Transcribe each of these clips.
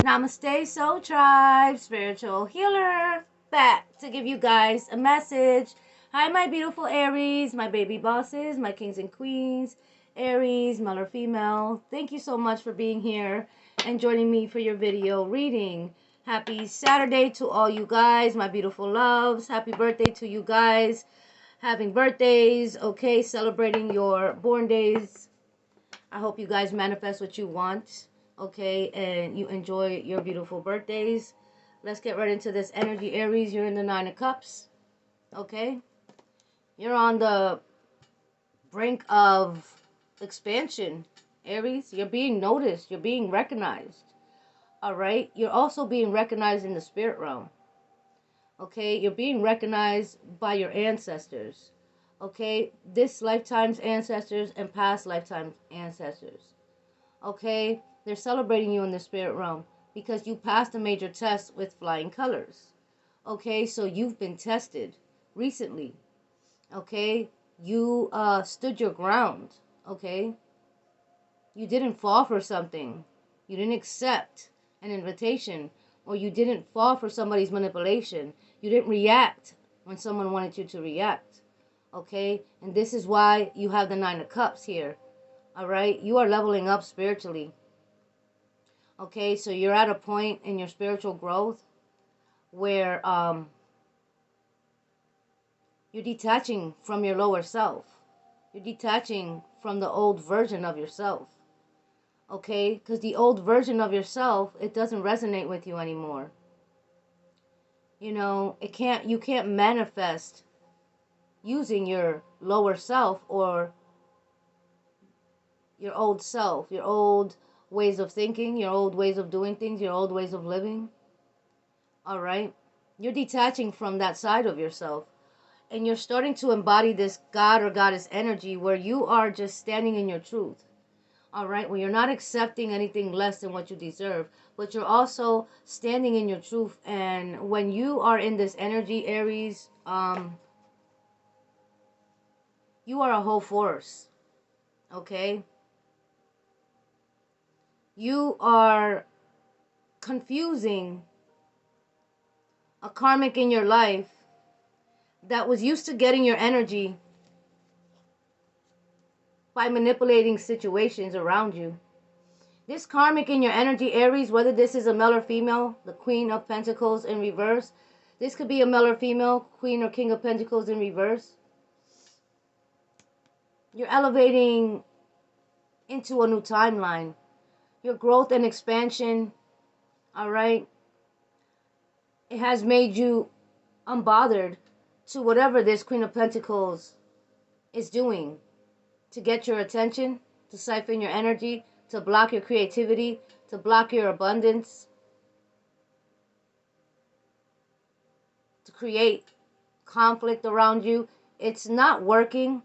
Namaste, Soul Tribe, spiritual healer, back to give you guys a message. Hi, my beautiful Aries, my baby bosses, my kings and queens, Aries, male or female. Thank you so much for being here and joining me for your video reading. Happy Saturday to all you guys, my beautiful loves. Happy birthday to you guys. Having birthdays, okay, celebrating your born days. I hope you guys manifest what you want, okay, and you enjoy your beautiful birthdays. Let's get right into this energy, Aries. You're in the Nine of Cups, okay? You're on the brink of expansion, Aries. You're being noticed. You're being recognized, all right? You're also being recognized in the spirit realm, okay? You're being recognized by your ancestors, okay? This lifetime's ancestors and past lifetime ancestors. Okay, they're celebrating you in the spirit realm because you passed a major test with flying colors. Okay, so you've been tested recently. Okay, you stood your ground. Okay, you didn't fall for something. You didn't accept an invitation, or you didn't fall for somebody's manipulation. You didn't react when someone wanted you to react. Okay, and this is why you have the Nine of Cups here. All right, you are leveling up spiritually. Okay, so you're at a point in your spiritual growth where you're detaching from your lower self. You're detaching from the old version of yourself. Okay, because the old version of yourself, it doesn't resonate with you anymore. You know, you can't manifest using your lower self or your old self, your old ways of thinking, your old ways of doing things, your old ways of living. All right, you're detaching from that side of yourself. And you're starting to embody this God or goddess energy where you are just standing in your truth. All right, where you're not accepting anything less than what you deserve, but you're also standing in your truth. And when you are in this energy, Aries, you are a whole force. Okay, you are confusing a karmic in your life that was used to getting your energy by manipulating situations around you. This karmic in your energy, Aries, whether this is a male or female, the Queen of Pentacles in reverse. This could be a male or female, Queen or King of Pentacles in reverse. You're elevating into a new timeline. Your growth and expansion, all right, it has made you unbothered to whatever this Queen of Pentacles is doing to get your attention, to siphon your energy, to block your creativity, to block your abundance, to create conflict around you. It's not working.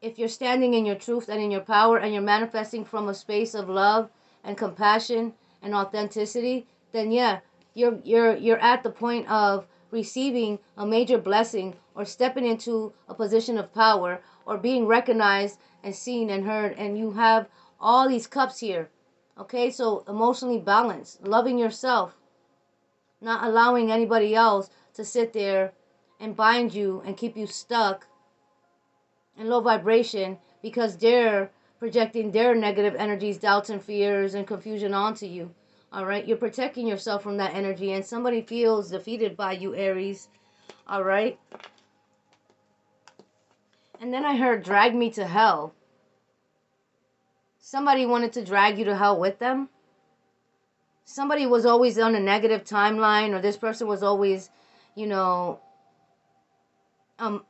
If you're standing in your truth and in your power and you're manifesting from a space of love and compassion and authenticity, then yeah, you're at the point of receiving a major blessing or stepping into a position of power or being recognized and seen and heard, and you have all these cups here. Okay, so emotionally balanced, loving yourself, not allowing anybody else to sit there and bind you and keep you stuck in low vibration because they're projecting their negative energies, doubts and fears and confusion onto you. All right, you're protecting yourself from that energy, and somebody feels defeated by you, Aries. All right, and then I heard drag me to hell. Somebody wanted to drag you to hell with them. Somebody was always on a negative timeline, or this person was always, you know,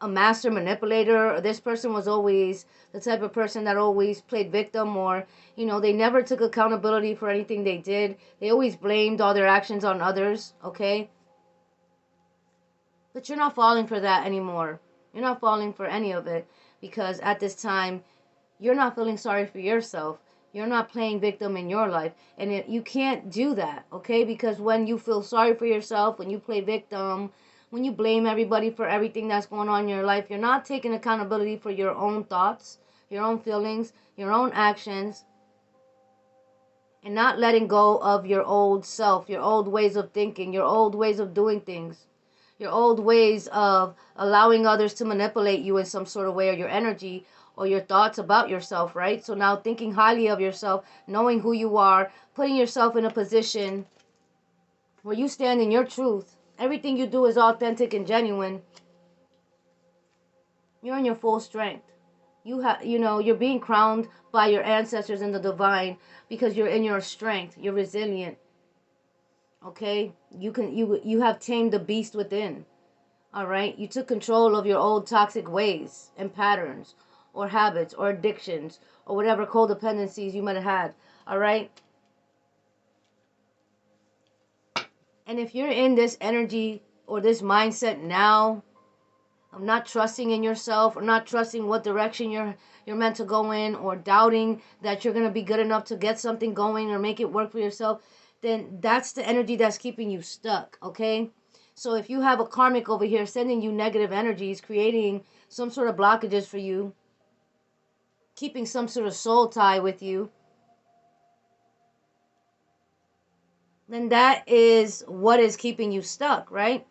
a master manipulator, or this person was always the type of person that always played victim, or you know, they never took accountability for anything they did. They always blamed all their actions on others. Okay, but you're not falling for that anymore. You're not falling for any of it, because at this time you're not feeling sorry for yourself. You're not playing victim in your life, and you can't do that. Okay, because when you feel sorry for yourself, when you play victim, when you blame everybody for everything that's going on in your life, you're not taking accountability for your own thoughts, your own feelings, your own actions. and not letting go of your old self, your old ways of thinking, your old ways of doing things, your old ways of allowing others to manipulate you in some sort of way, or your energy or your thoughts about yourself, right? So now thinking highly of yourself, knowing who you are, putting yourself in a position where you stand in your truth. Everything you do is authentic and genuine. You're in your full strength. You're being crowned by your ancestors in the divine because you're in your strength. You're resilient. Okay? You have tamed the beast within. All right? You took control of your old toxic ways and patterns or habits or addictions or whatever codependencies you might have had. All right? And if you're in this energy or this mindset now of not trusting in yourself, or not trusting what direction you're meant to go in, or doubting that you're going to be good enough to get something going or make it work for yourself, then that's the energy that's keeping you stuck, okay? So if you have a karmic over here sending you negative energies, creating some sort of blockages for you, keeping some sort of soul tie with you, then that is what is keeping you stuck, right?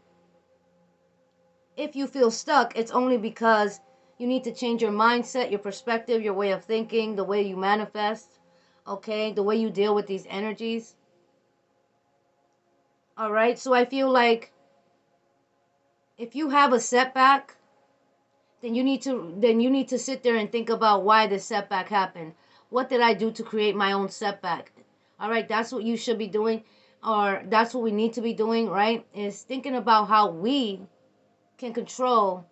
If you feel stuck, it's only because you need to change your mindset, your perspective, your way of thinking, the way you manifest, okay? The way you deal with these energies. All right? So I feel like if you have a setback, then you need to sit there and think about why this setback happened. What did I do to create my own setback? All right? That's what you should be doing, or that's what we need to be doing, right? Is thinking about how we can control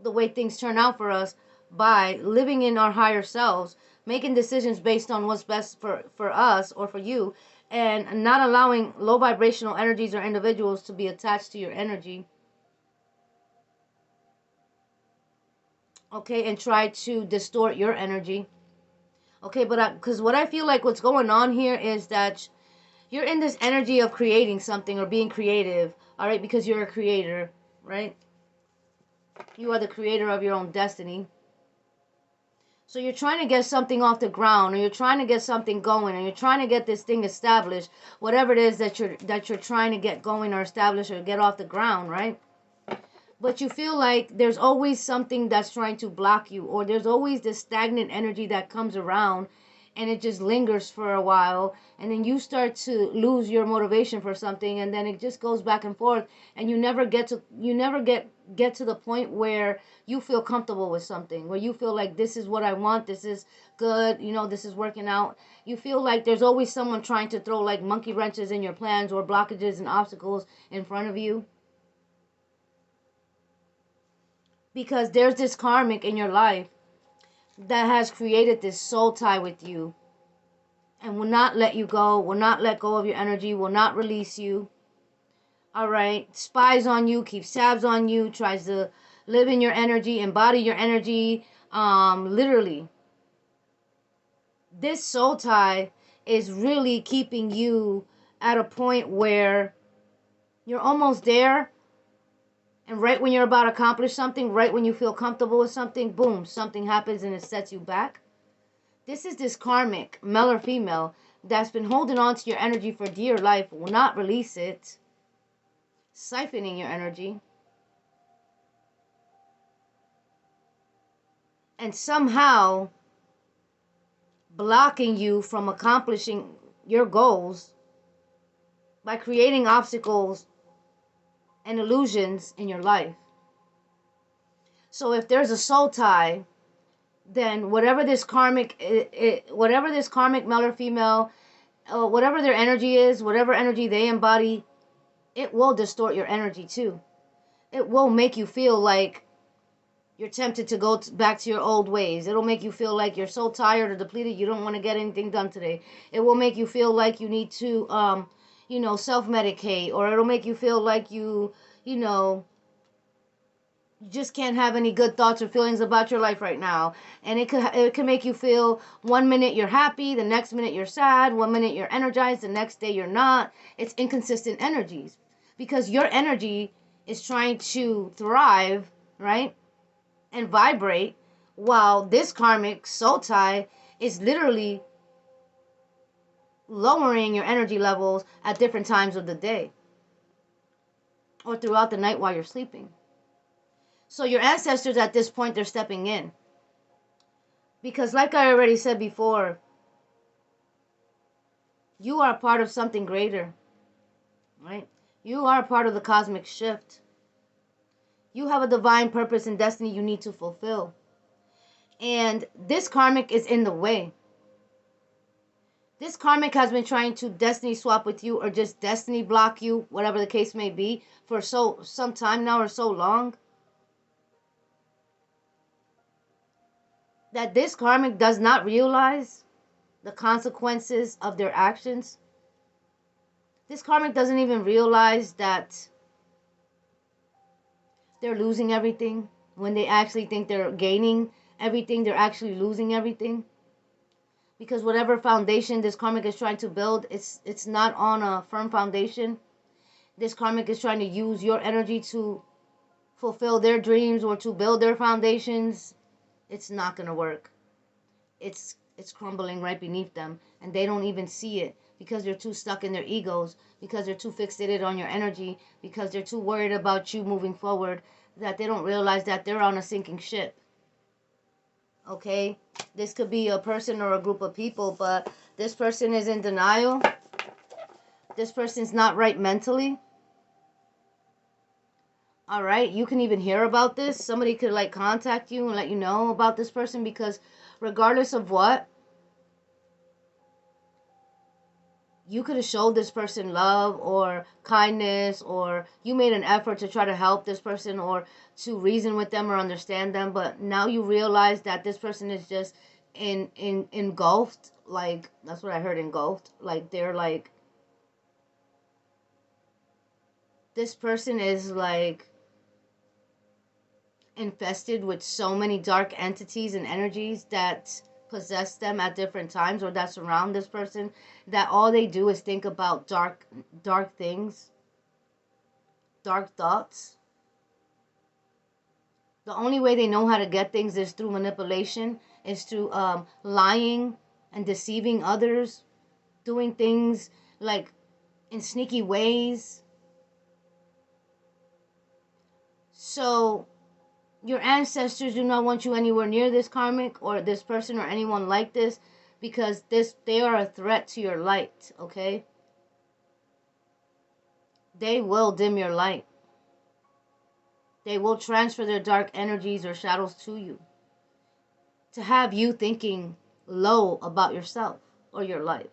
the way things turn out for us by living in our higher selves, making decisions based on what's best for us or for you, and not allowing low vibrational energies or individuals to be attached to your energy. Okay, and try to distort your energy. Okay, but because what I feel like what's going on here is that you're in this energy of creating something or being creative, all right, because you're a creator, right? You are the creator of your own destiny. So you're trying to get something off the ground, or you're trying to get something going, or you're trying to get this thing established, whatever it is that you're trying to get going or establish or get off the ground, right? But you feel like there's always something that's trying to block you, or there's always this stagnant energy that comes around and it just lingers for a while, and then you start to lose your motivation for something, and then it just goes back and forth, and you never get to the point where you feel comfortable with something, where you feel like this is what I want, this is good, this is working out. You feel like there's always someone trying to throw like monkey wrenches in your plans or blockages and obstacles in front of you, because there's this karmic in your life that has created this soul tie with you and will not let you go, will not let go of your energy, will not release you. All right, spies on you, keeps tabs on you, tries to live in your energy, embody your energy. Literally, this soul tie is really keeping you at a point where you're almost there, and right when you're about to accomplish something, right when you feel comfortable with something, boom, something happens and it sets you back. This is this karmic, male or female, that's been holding on to your energy for dear life, will not release it, siphoning your energy, and somehow blocking you from accomplishing your goals by creating obstacles and illusions in your life. So if there's a soul tie, then whatever this karmic male or female, whatever their energy is, whatever energy they embody, it will distort your energy too. It will make you feel like you're tempted to go back to your old ways. It'll make you feel like you're so tired or depleted you don't want to get anything done today. It will make you feel like you need to self-medicate, or it'll make you feel like you know you just can't have any good thoughts or feelings about your life right now. And it could make you feel 1 minute you're happy, the next minute you're sad, 1 minute you're energized, the next day you're not. It's inconsistent energies because your energy is trying to thrive, right? And vibrate, while this karmic soul tie is literally lowering your energy levels at different times of the day or throughout the night while you're sleeping. So your ancestors at this point, they're stepping in. Because like I already said before, you are a part of something greater, right? You are a part of the cosmic shift. You have a divine purpose and destiny you need to fulfill. And this karmic is in the way. This karmic has been trying to destiny swap with you or just destiny block you, whatever the case may be, for some time now or so long, that this karmic does not realize the consequences of their actions. This karmic doesn't even realize that they're losing everything when they actually think they're gaining everything. They're actually losing everything. Because whatever foundation this karmic is trying to build, it's not on a firm foundation. This karmic is trying to use your energy to fulfill their dreams or to build their foundations. It's not going to work. It's crumbling right beneath them, and they don't even see it because they're too stuck in their egos, because they're too fixated on your energy, because they're too worried about you moving forward, that they don't realize that they're on a sinking ship. Okay? This could be a person or a group of people, but this person is in denial. This person's not right mentally. All right? You can even hear about this. Somebody could like contact you and let you know about this person, because regardless of what, you could have showed this person love or kindness, or you made an effort to try to help this person or to reason with them or understand them, but now you realize that this person is just engulfed. Like, that's what I heard, engulfed. Like, they're like, this person is like infested with so many dark entities and energies that possess them at different times or that surround this person, that all they do is think about dark things, dark thoughts. The only way they know how to get things is through manipulation, is through lying and deceiving others, doing things like in sneaky ways. So your ancestors do not want you anywhere near this karmic or this person or anyone like this, because they are a threat to your light, okay? They will dim your light. They will transfer their dark energies or shadows to you to have you thinking low about yourself or your life.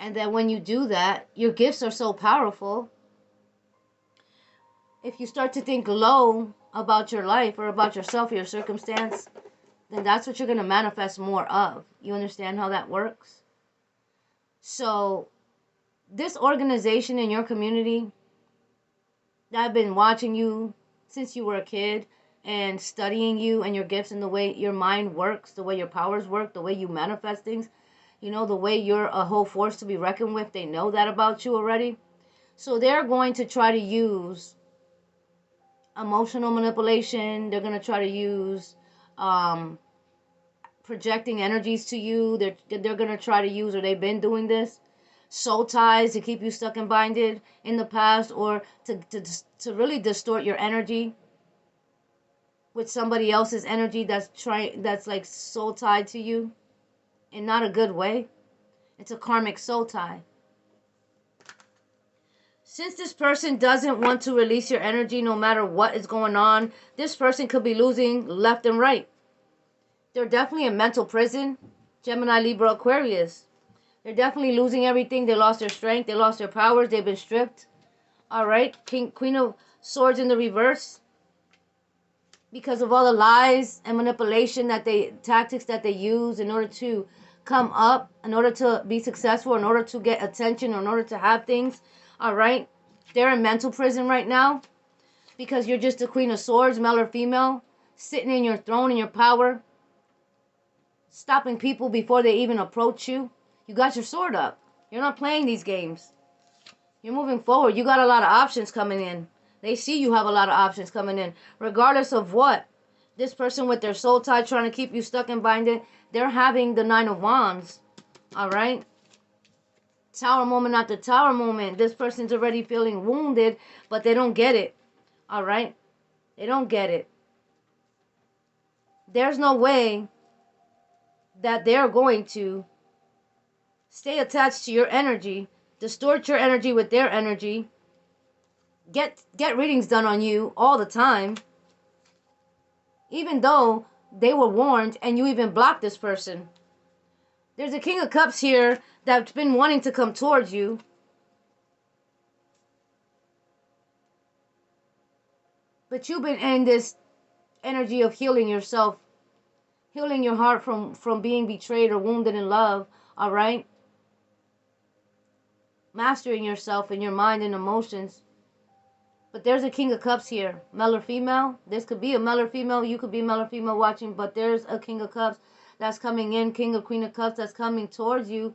And that when you do that, your gifts are so powerful. If you start to think low about your life or about yourself or your circumstance, then that's what you're going to manifest more of. You understand how that works? So this organization in your community that have been watching you since you were a kid and studying you and your gifts and the way your mind works, the way your powers work, the way you manifest things, you know, the way you're a whole force to be reckoned with, they know that about you already. So they're going to try to use emotional manipulation. They're going to try to use projecting energies to you. They're going to try to use, or they've been doing this, soul ties to keep you stuck and binded in the past, or to really distort your energy with somebody else's energy that's like soul tied to you in not a good way. It's a karmic soul tie. Since this person doesn't want to release your energy no matter what is going on, this person could be losing left and right. They're definitely in mental prison. Gemini, Libra, Aquarius. They're definitely losing everything. They lost their strength. They lost their powers. They've been stripped. All right. Queen of Swords in the reverse. Because of all the lies and manipulation tactics that they use in order to come up, in order to be successful, in order to get attention, in order to have things. All right, they're in mental prison right now because you're just a Queen of Swords, male or female, sitting in your throne, in your power, stopping people before they even approach you. You got your sword up. You're not playing these games. You're moving forward. You got a lot of options coming in. They see you have a lot of options coming in. Regardless of what, this person with their soul tie trying to keep you stuck and binded, they're having the Nine of Wands. All right? Tower moment after tower moment. This person's already feeling wounded, but they don't get it. All right? They don't get it. There's no way that they're going to stay attached to your energy, distort your energy with their energy, get readings done on you all the time, even though they were warned and you even blocked this person. There's a King of Cups here that's been wanting to come towards you. But you've been in this energy of healing yourself, healing your heart from being betrayed or wounded in love, all right? Mastering yourself in your mind and emotions. But there's a King of Cups here, male or female. This could be a male or female. You could be male or female watching, but there's a King of Cups that's coming in, King or Queen of Cups that's coming towards you.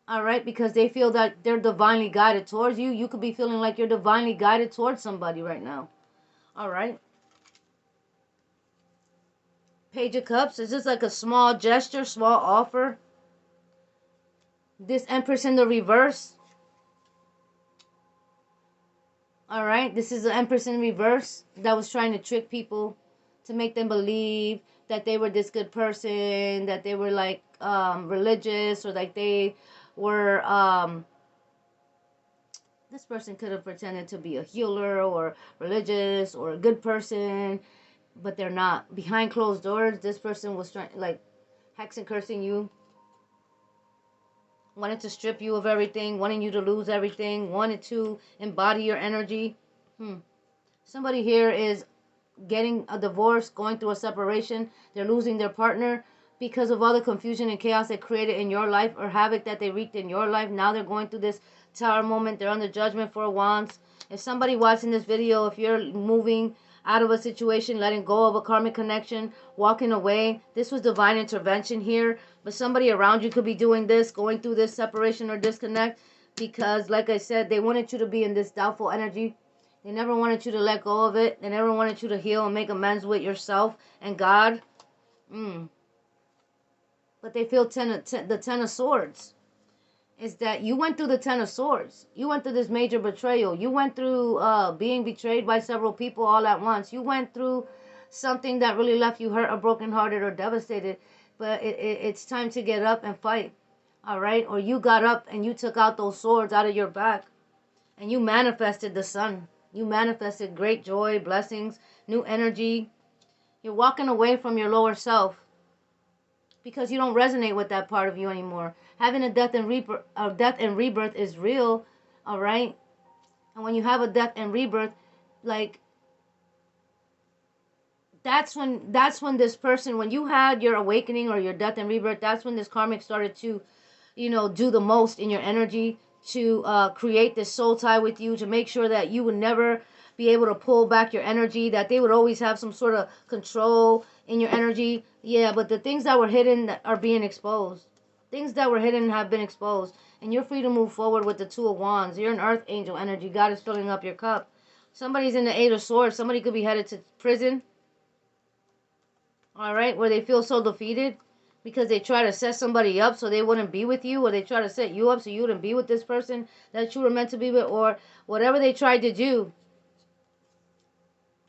All right, because they feel that they're divinely guided towards you. You could be feeling like you're divinely guided towards somebody right now. All right. Page of Cups is just like a small gesture, small offer. This Empress in the reverse. All right, this is the Empress in reverse that was trying to trick people to make them believe that they were this good person, that they were like religious, or like they were this person could have pretended to be a healer or religious or a good person, but they're not. Behind closed doors, this person was trying, like, hexing, cursing you, wanted to strip you of everything, wanting you to lose everything, wanted to embody your energy. Somebody here is getting a divorce, going through a separation. They're losing their partner because of all the confusion and chaos they created in your life, or havoc that they wreaked in your life. Now they're going through this tower moment. They're under judgment for wands. If somebody watching this video, if you're moving out of a situation, letting go of a karmic connection, walking away, this was divine intervention here. But somebody around you could be doing this, going through this separation or disconnect, because like I said, they wanted you to be in this doubtful energy. They never wanted you to let go of it. They never wanted you to heal and make amends with yourself and God. But they feel the Ten of Swords. Is that you went through the Ten of Swords. You went through this major betrayal. You went through being betrayed by several people all at once. You went through something that really left you hurt or brokenhearted or devastated. But it's time to get up and fight. All right? Or you got up and you took out those swords out of your back. And you manifested the sun. You manifested great joy, blessings, new energy. You're walking away from your lower self because you don't resonate with that part of you anymore. Having a death and rebirth is real, all right? And when you have a death and rebirth, like, that's when this person, when you had your awakening or your death and rebirth, that's when this karmic started to, do the most in your energy, to create this soul tie with you, to make sure that you would never be able to pull back your energy, that they would always have some sort of control in your energy. Yeah, but the things that were hidden are being exposed. Things that were hidden have been exposed. And you're free to move forward with the Two of Wands. You're an earth angel energy. God is filling up your cup. Somebody's in the Eight of Swords. Somebody could be headed to prison. All right, where they feel so defeated because they try to set somebody up so they wouldn't be with you, or they try to set you up so you wouldn't be with this person that you were meant to be with, or whatever they tried to do.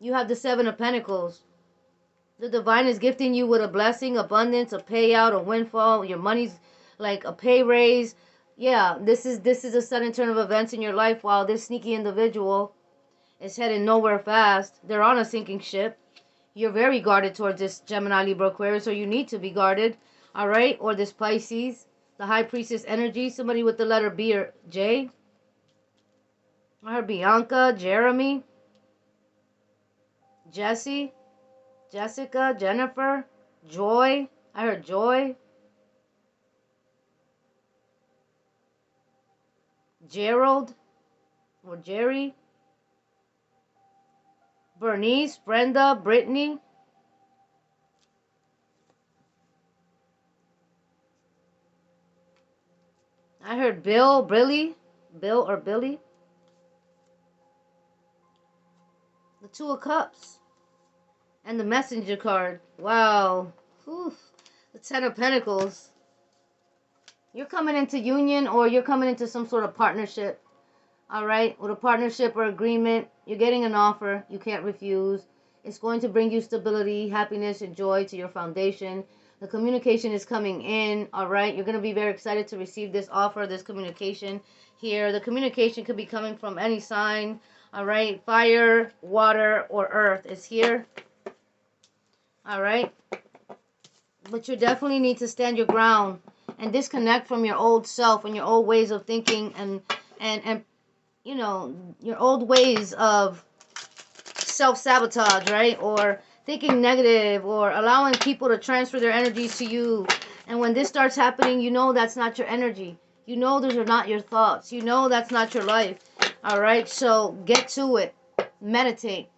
You have the Seven of Pentacles. The divine is gifting you with a blessing, abundance, a payout, a windfall. Your money's like a pay raise. Yeah, this is a sudden turn of events in your life, while this sneaky individual is heading nowhere fast. They're on a sinking ship. You're very guarded towards this Gemini, Libra, Aquarius, or you need to be guarded, all right? Or this Pisces, the High Priestess energy, somebody with the letter B or J. I heard Bianca, Jeremy, Jesse, Jessica, Jennifer, Joy. I heard Joy. Gerald or Jerry. Bernice, Brenda, Brittany. I heard Bill, Billy, Bill or Billy. The Two of Cups. And the Messenger card. Wow. Whew. The Ten of Pentacles. You're coming into union, or you're coming into some sort of partnership. All right, with a partnership or agreement, you're getting an offer you can't refuse. It's going to bring you stability, happiness, and joy to your foundation. The communication is coming in. All right, you're going to be very excited to receive this offer, this communication here. The communication could be coming from any sign. All right, fire, water, or earth is here. All right, but you definitely need to stand your ground and disconnect from your old self and your old ways of thinking, and you know, your old ways of self-sabotage, right? Or thinking negative, or allowing people to transfer their energies to you. And when this starts happening, you know that's not your energy. You know those are not your thoughts. You know that's not your life. All right, so get to it. Meditate.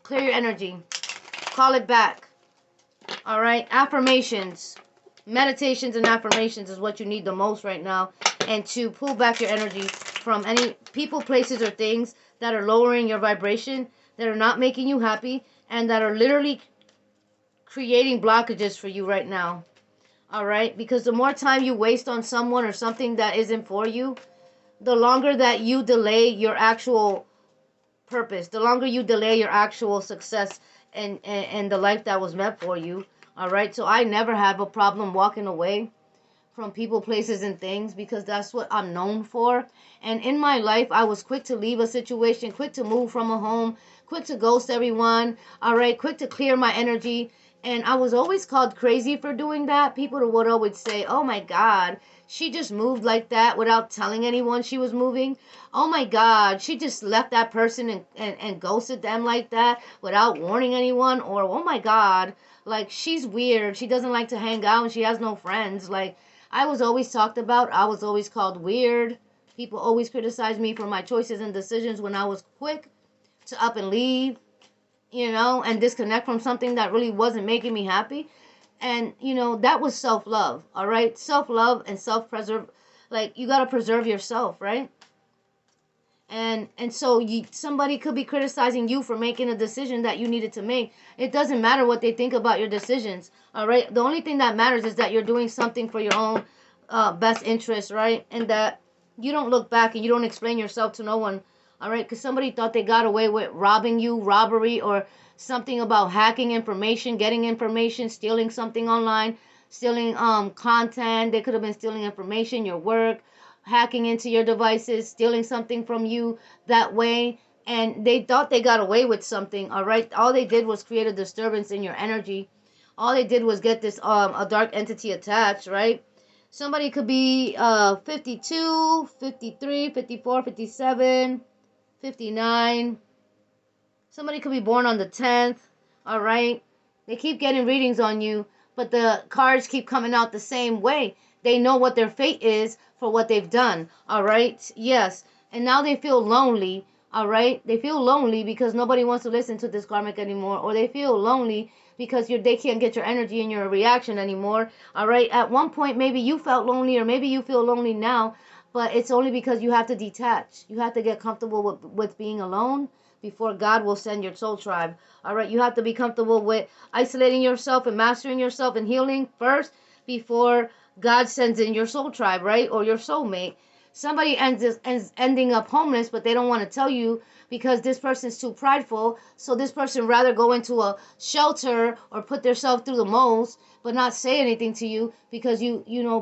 Clear your energy. Call it back. All right, affirmations. Meditations and affirmations is what you need the most right now. And to pull back your energy from any people, places, or things that are lowering your vibration, that are not making you happy, and that are literally creating blockages for you right now. All right, because the more time you waste on someone or something that isn't for you, the longer that you delay your actual purpose, the longer you delay your actual success and the life that was meant for you. All right, so I never have a problem walking away from people, places, and things, because that's what I'm known for. And in my life, I was quick to leave a situation, quick to move from a home, quick to ghost everyone, all right, quick to clear my energy. And I was always called crazy for doing that. People would always say, oh my God, she just moved like that without telling anyone she was moving. Oh my God, she just left that person and ghosted them like that without warning anyone. Or, oh my God, like, she's weird. She doesn't like to hang out and she has no friends. Like, I was always talked about. I was always called weird. People always criticized me for my choices and decisions when I was quick to up and leave, and disconnect from something that really wasn't making me happy. And, that was self-love, all right? Self-love and self-preserve. Like, you got to preserve yourself, right? And so somebody could be criticizing you for making a decision that you needed to make. It doesn't matter what they think about your decisions, all right? The only thing that matters is that you're doing something for your own best interest, right? And that you don't look back and you don't explain yourself to no one, all right? Because somebody thought they got away with robbing you, robbery, or something about hacking information, getting information, stealing something online, stealing content. They could have been stealing information, your work, hacking into your devices, stealing something from you that way. And they thought they got away with something, all right? All they did was create a disturbance in your energy. All they did was get this a dark entity attached, right? Somebody could be 52, 53, 54, 57, 59. Somebody could be born on the 10th, all right? They keep getting readings on you, but the cards keep coming out the same way. They know what their fate is for what they've done, all right? Yes. And now they feel lonely, all right? They feel lonely because nobody wants to listen to this karmic anymore, or they feel lonely because they can't get your energy and your reaction anymore, all right? At one point, maybe you felt lonely, or maybe you feel lonely now, but it's only because you have to detach. You have to get comfortable with being alone before God will send your soul tribe. All right, you have to be comfortable with isolating yourself and mastering yourself and healing first before God sends in your soul tribe, right? Or your soulmate. Somebody ends ending up homeless, but they don't want to tell you because this person's too prideful. So this person rather go into a shelter or put themselves through the most, but not say anything to you because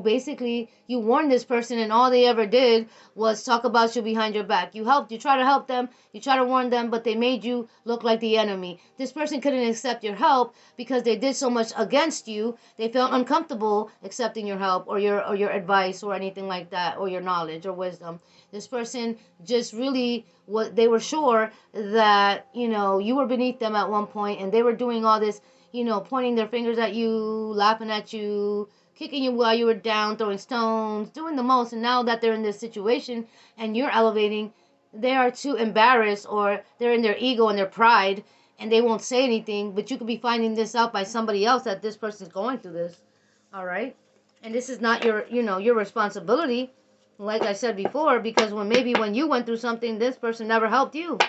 basically you warned this person and all they ever did was talk about you behind your back. You try to help them, you try to warn them, but they made you look like the enemy. This person couldn't accept your help because they did so much against you. They felt uncomfortable accepting your help or your advice or anything like that, or your knowledge or wisdom. This person just really they were sure that you were beneath them at one point, and they were doing all this, pointing their fingers at you, laughing at you, kicking you while you were down, throwing stones, doing the most. And now that they're in this situation and you're elevating, they are too embarrassed, or they're in their ego and their pride, and they won't say anything. But you could be finding this out by somebody else, that this person's going through this, all right? And this is not your responsibility, like I said before, because when you went through something, this person never helped you.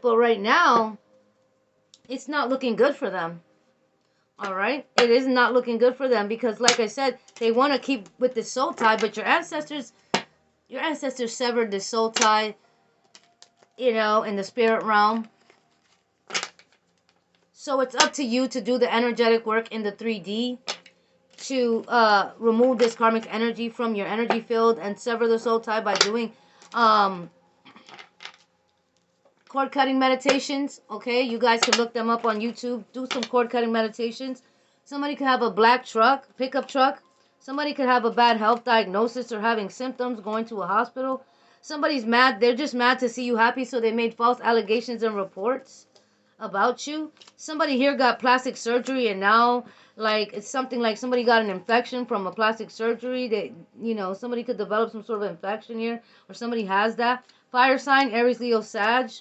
But right now, it's not looking good for them. All right, it is not looking good for them because, like I said, they want to keep with this soul tie, but your ancestors severed this soul tie, you know, in the spirit realm. So it's up to you to do the energetic work in the 3D to remove this karmic energy from your energy field and sever the soul tie by doing um, cord cutting meditations. Okay, you guys can look them up on YouTube. Do some cord cutting meditations. Somebody could have a black truck, pickup truck. Somebody could have a bad health diagnosis or having symptoms, going to a hospital. Somebody's mad. They're just mad to see you happy, so they made false allegations and reports about you. Somebody here got plastic surgery and now, like, it's something like somebody got an infection from a plastic surgery. They, you know, somebody could develop some sort of infection here, or somebody has that. Fire sign, Aries, Leo, Sag.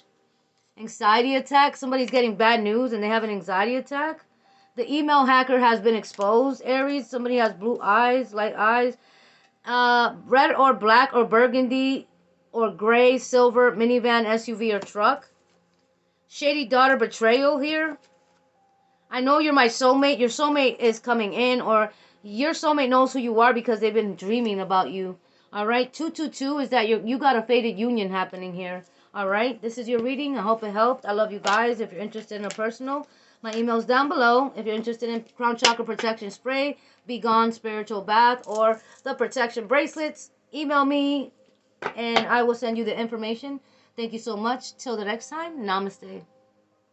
Anxiety attack. Somebody's getting bad news and they have an anxiety attack. The email hacker has been exposed. Aries, somebody has blue eyes, light eyes. Red or black or burgundy or gray, silver, minivan, SUV, or truck. Shady daughter, betrayal here. I know you're my soulmate. Your soulmate is coming in, or your soulmate knows who you are because they've been dreaming about you. All right, 222 is that you got a fated union happening here. All right, this is your reading. I hope it helped. I love you guys. If you're interested in a personal, my email's down below. If you're interested in crown chakra protection spray, Be Gone spiritual bath, or the protection bracelets, email me and I will send you the information. Thank you so much. Till the next time, namaste.